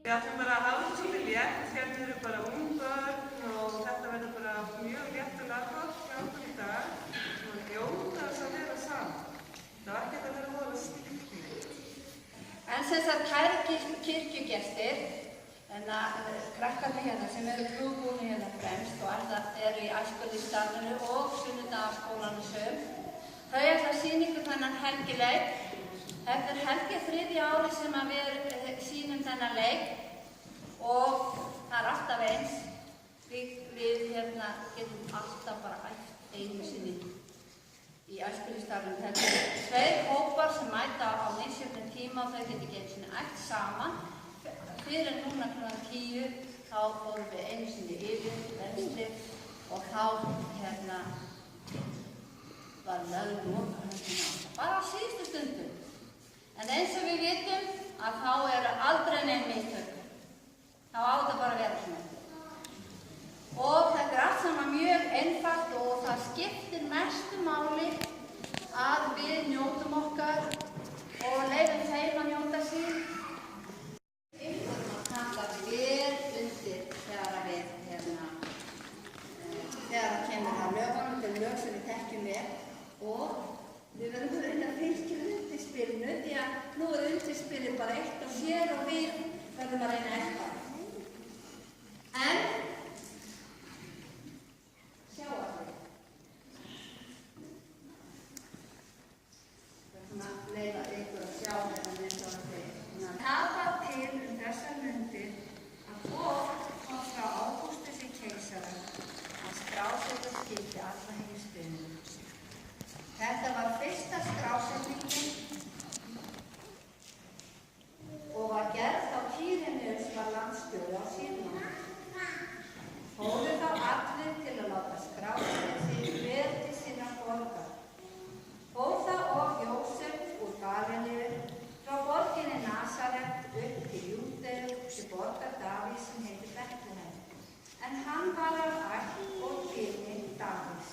Við ætlum bara að hafa þetta svolítið létt, hérna eru bara ung börn og þetta verður bara mjög létt og laggott hjá okkur í dag. Og njóta þess að vera saman. Það var ekkert að vera voða stíft. En sem sagt, kæru kirkjugestir, krakkarnir hérna sem eru trúbúnir hérna fremst og alltaf eru í æskulýðsstarfinu og sunnudagaskólanum söm, þau ætla að sýna ykkur þennan helgileik. Þetta er helgi þriðja ári sem að við sýnum þennan leik og það er alltaf eins. Við hérna getum alltaf bara æft einu sinni í æskulýðsstarfinu. Þetta er tveir hópar sem mæta á misjöfnum tíma og þau geta ekki einu sinni æft saman. Fyrir núna kl. 10 þá fórum við einu sinni yfir venstrið og þá hérna var lögð lokahöndin á. Bara á síðustu stundum. En eins og við vitum að þá eru aldrei nein mistök. Þá á þetta bara að vera svona. Og þetta er allt saman mjög einfalt og það skiptir mestu máli að við njótum okkar og leyfum þeim að njóta sín. Við þurfum að taka vel undir þegar það kemur að lögunum, þetta er lög sem við þekkjum vel og við verðum að reyna að fylgja undirspilinu því að nú er undirspilið bara eitt og sér og við verðum að reyna eitthvað. En sjá allir. Við ætlum að leyfa ykkur að sjá þetta eins og að þeir. Það var til þessar mundir að fólk kom frá Ágústusi keisara að skrásetja skyldi alla heimsbyggðina. Þetta var fyrsta skrásetningin og var gerð á Kýrenius var landstjóri á Síðan. Fóru þá allir til að láta skrásetja sig hver til sinna borgar. Fór það og Jósef úr Galileu frá borginni Nasaret upp til Júdeu til borgar Davíðs sem heitir Betlehem. En hann var af ætt og kyni Davíðs.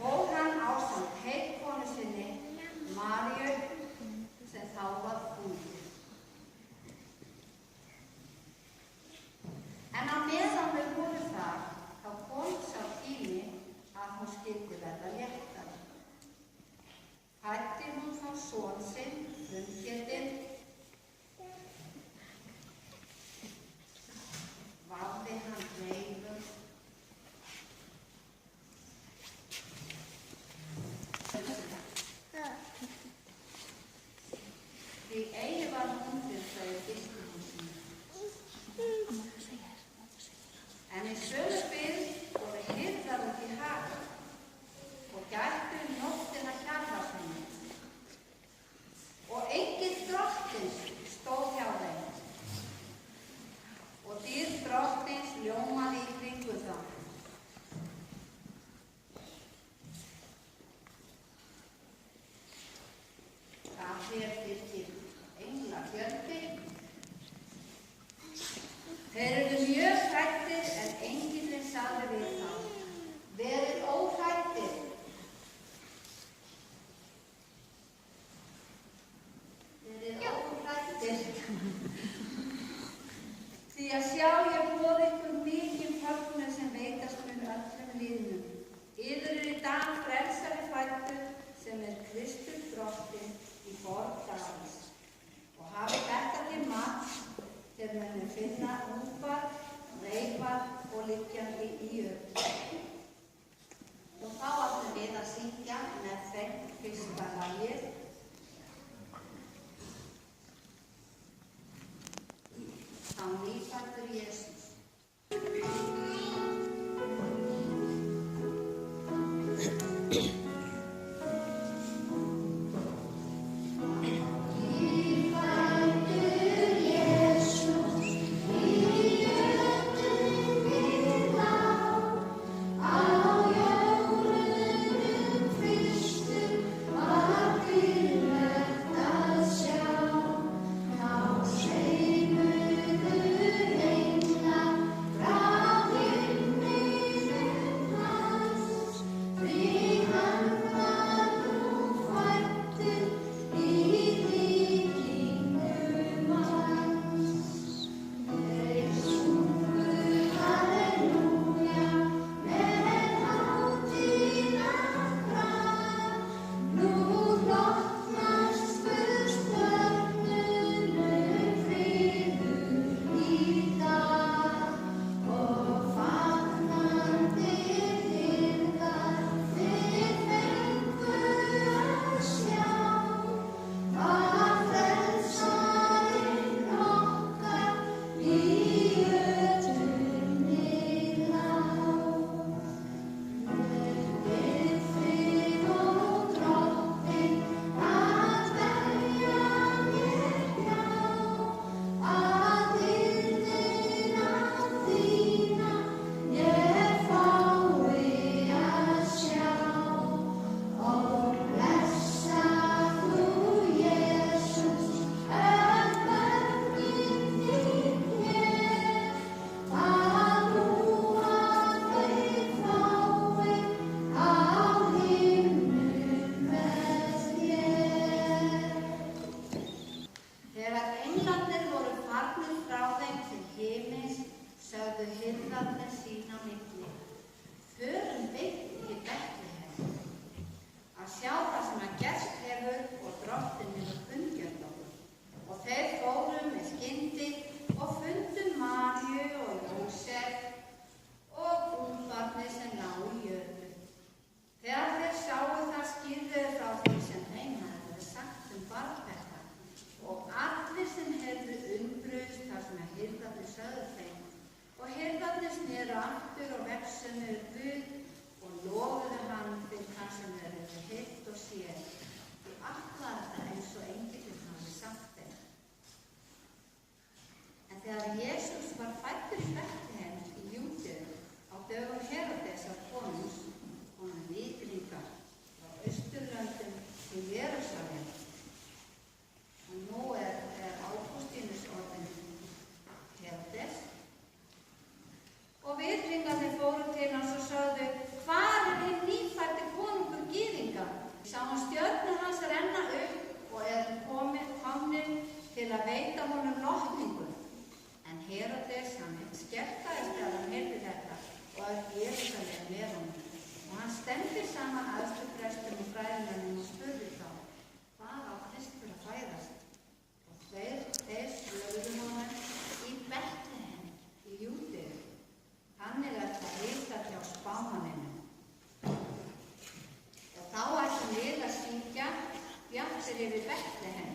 Fór hann ásamt heitkonu sinni, Maríu, sem þá var ung. En á meðan þau voru þar, þá kom sá tími að hún skyldi verða léttari. Fæddi hún þá son sinn, frumgetinn, vafði hann reifur. Því eigi var hundur þau gistihúsinu. En í sömu byggð voru hirðar út í haf og gættu nóttina hjarðarsinni. Og engill drottins stóð hjá þeim og dýr drottins ljómaði í kringu þá. Það fylgir englafjöldi. Þeir eru mjög hræddir en engillinn sagði við þá: verið óhræddir. Verið óhræddir. Því að sjá ég boð ykkur mikinn fögnuð sem veitast mun öllum lýðnum. Yður er í dag frelsari fæddur sem er Kristur drottinn í borg Davíðs. Og hafi þetta til mats þegar munu finna úlfar, reifar og liggjandi í jörð. Og þá ætlum við að syngja með þeim fyrsta lagið. Á nýfæddur Jesús. Englar stjörnur sneru aftur og vefsuðu Guð og lofuðu hann fyrir það sem þeir höfðu heyrt og séð. Því allt var þetta eins og engillinn hafði sagt þeim. En þegar Jesús var fæddur í Betlehem í Júdeu á dögum Heródesar konungs, komu vitringar frá Austurlöndum til Jerúsalem. Og nú er Ágústínus orðinn Heródes. Og vitringarnir fóru til hans og sögðu: hvar er hinn nýfæddi konungur gyðinga? Sáum stjörnu hans renna upp og erum komnir til að veita honum lotningu. En Heródes, hann skelkaðist þegar hann heyrði þetta og öll Jerúsalem með honum. Og hann stefndi saman æðstuprestum og fræðimönnum og spurði þá: hvar á Kristur að fæðast? Og þeir svöruðu honum: í Betlehem í Júdeu. Þannig er það ritað hjá spámanninum. Og þá ætlum við að syngja Bjartur yfir Betlehem.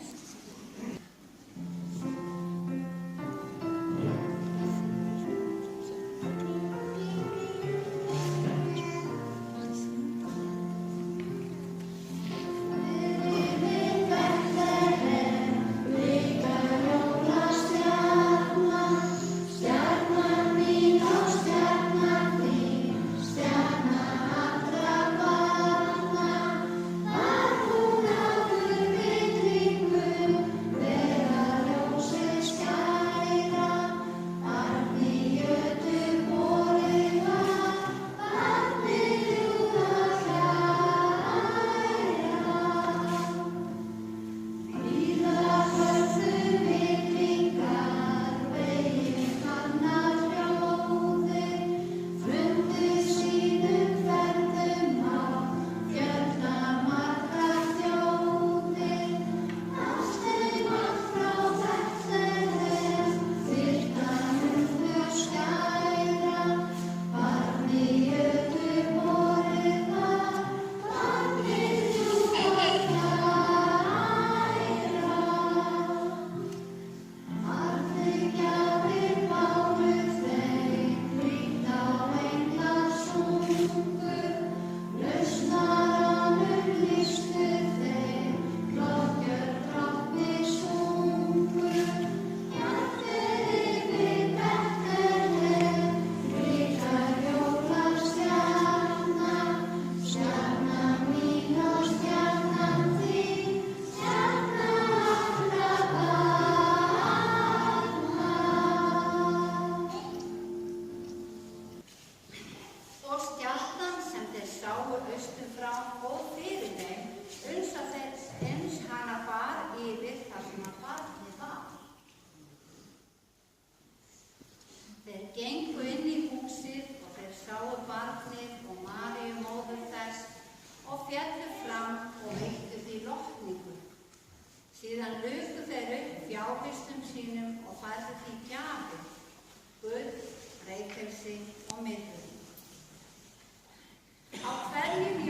Síðan luku þeir upp fjárvistum sínum og færðu því gjafir, gull, reykelsi og myrru. Á hverjum